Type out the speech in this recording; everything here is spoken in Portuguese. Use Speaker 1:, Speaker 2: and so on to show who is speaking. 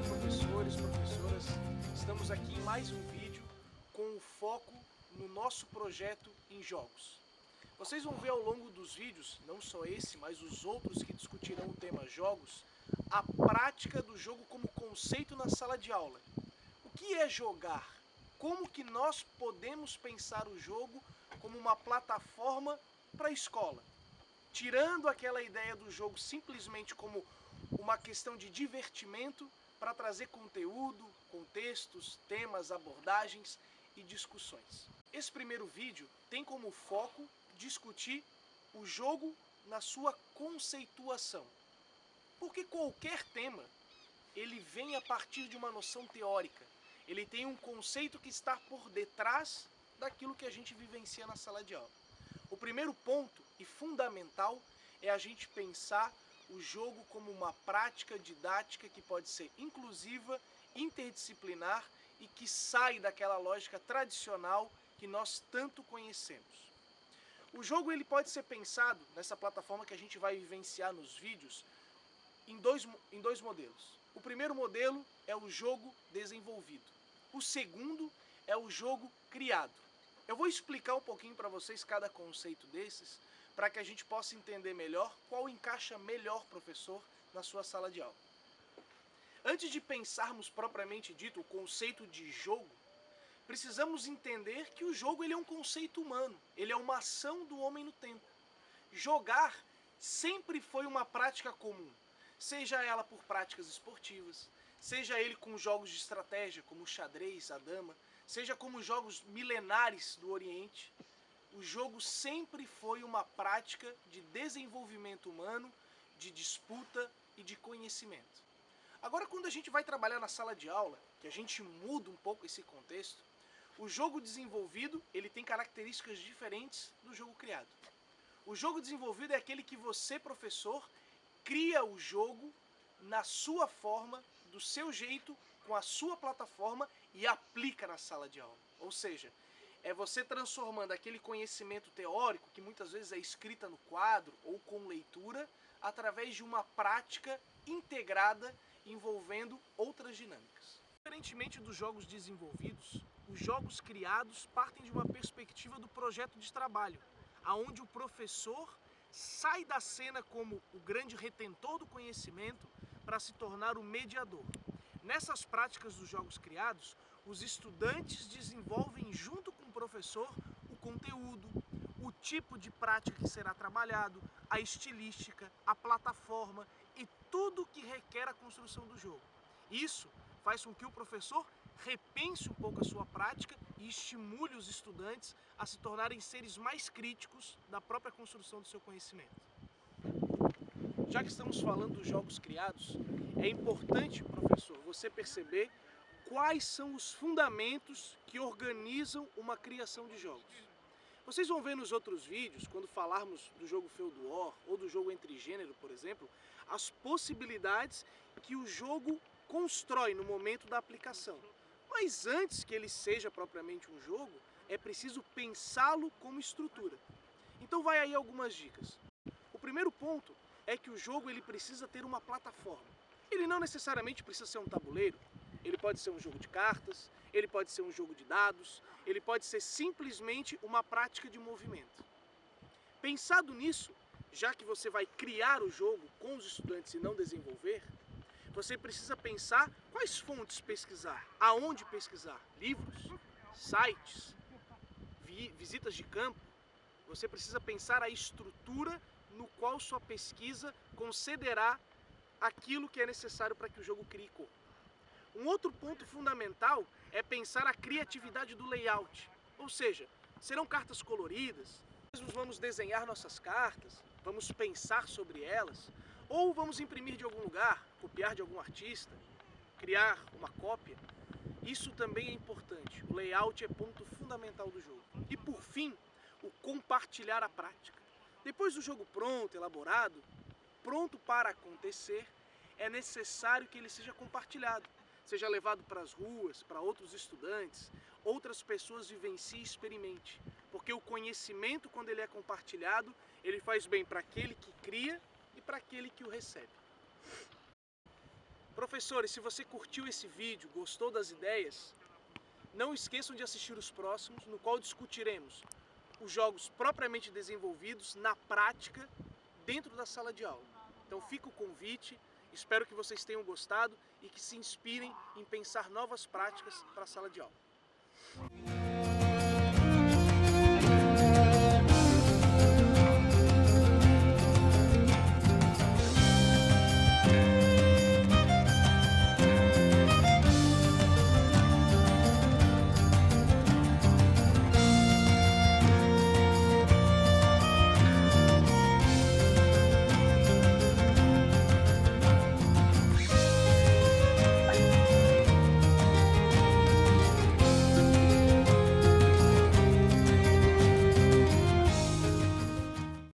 Speaker 1: professores, professoras, estamos aqui em mais um vídeo com o foco no nosso projeto em jogos. Vocês vão ver ao longo dos vídeos, não só esse, mas os outros que discutirão o tema jogos, a prática do jogo como conceito na sala de aula. O que é jogar? Como que nós podemos pensar o jogo como uma plataforma para a escola? Tirando aquela ideia do jogo simplesmente como uma questão de divertimento para trazer conteúdo, contextos, temas, abordagens e discussões. Esse primeiro vídeo tem como foco discutir o jogo na sua conceituação. Porque qualquer tema, ele vem a partir de uma noção teórica. Ele tem um conceito que está por detrás daquilo que a gente vivencia na sala de aula. O primeiro ponto e fundamental é a gente pensar o jogo como uma prática didática que pode ser inclusiva, interdisciplinar e que sai daquela lógica tradicional que nós tanto conhecemos. O jogo ele pode ser pensado nessa plataforma que a gente vai vivenciar nos vídeos em dois modelos. O primeiro modelo é o jogo desenvolvido. O segundo é o jogo criado. Eu vou explicar um pouquinho para vocês cada conceito desses, para que a gente possa entender melhor qual encaixa melhor, professor, na sua sala de aula. Antes de pensarmos propriamente dito o conceito de jogo, precisamos entender que o jogo ele é um conceito humano, ele é uma ação do homem no tempo. Jogar sempre foi uma prática comum, seja ela por práticas esportivas, seja ele com jogos de estratégia como o xadrez, a dama, seja como jogos milenares do Oriente. O jogo sempre foi uma prática de desenvolvimento humano, de disputa e de conhecimento. Agora, quando a gente vai trabalhar na sala de aula, que a gente muda um pouco esse contexto, o jogo desenvolvido ele tem características diferentes do jogo criado. O jogo desenvolvido é aquele que você, professor, cria o jogo na sua forma, do seu jeito, com a sua plataforma e aplica na sala de aula. Ou seja, é você transformando aquele conhecimento teórico, que muitas vezes é escrita no quadro ou com leitura, através de uma prática integrada envolvendo outras dinâmicas. Diferentemente dos jogos desenvolvidos, os jogos criados partem de uma perspectiva do projeto de trabalho, aonde o professor sai da cena como o grande retentor do conhecimento para se tornar o mediador. Nessas práticas dos jogos criados, os estudantes desenvolvem junto com o professor o conteúdo, o tipo de prática que será trabalhado, a estilística, a plataforma e tudo que requer a construção do jogo. Isso faz com que o professor repense um pouco a sua prática e estimule os estudantes a se tornarem seres mais críticos da própria construção do seu conhecimento. Já que estamos falando dos jogos criados, é importante, professor, você perceber quais são os fundamentos que organizam uma criação de jogos. Vocês vão ver nos outros vídeos, quando falarmos do jogo Feud War ou do jogo Entre Gênero, por exemplo, as possibilidades que o jogo constrói no momento da aplicação. Mas antes que ele seja propriamente um jogo, é preciso pensá-lo como estrutura. Então vai aí algumas dicas. O primeiro ponto é que o jogo ele precisa ter uma plataforma. Ele não necessariamente precisa ser um tabuleiro, ele pode ser um jogo de cartas, ele pode ser um jogo de dados, ele pode ser simplesmente uma prática de movimento. Pensado nisso, já que você vai criar o jogo com os estudantes e não desenvolver, você precisa pensar quais fontes pesquisar, aonde pesquisar, livros, sites, visitas de campo. Você precisa pensar a estrutura no qual sua pesquisa concederá aquilo que é necessário para que o jogo crie corpo. Um outro ponto fundamental é pensar a criatividade do layout, ou seja, serão cartas coloridas, nós vamos desenhar nossas cartas, vamos pensar sobre elas, ou vamos imprimir de algum lugar, copiar de algum artista, criar uma cópia. Isso também é importante, o layout é ponto fundamental do jogo. E por fim, o compartilhar a prática. Depois do jogo pronto, elaborado, pronto para acontecer, é necessário que ele seja compartilhado, seja levado para as ruas, para outros estudantes, outras pessoas vivenciem e experimente. Porque o conhecimento, quando ele é compartilhado, ele faz bem para aquele que cria e para aquele que o recebe. Professor, Professores, se você curtiu esse vídeo, gostou das ideias, não esqueçam de assistir os próximos, no qual discutiremos os jogos propriamente desenvolvidos na prática dentro da sala de aula. Então fica o convite, espero que vocês tenham gostado e que se inspirem em pensar novas práticas para a sala de aula.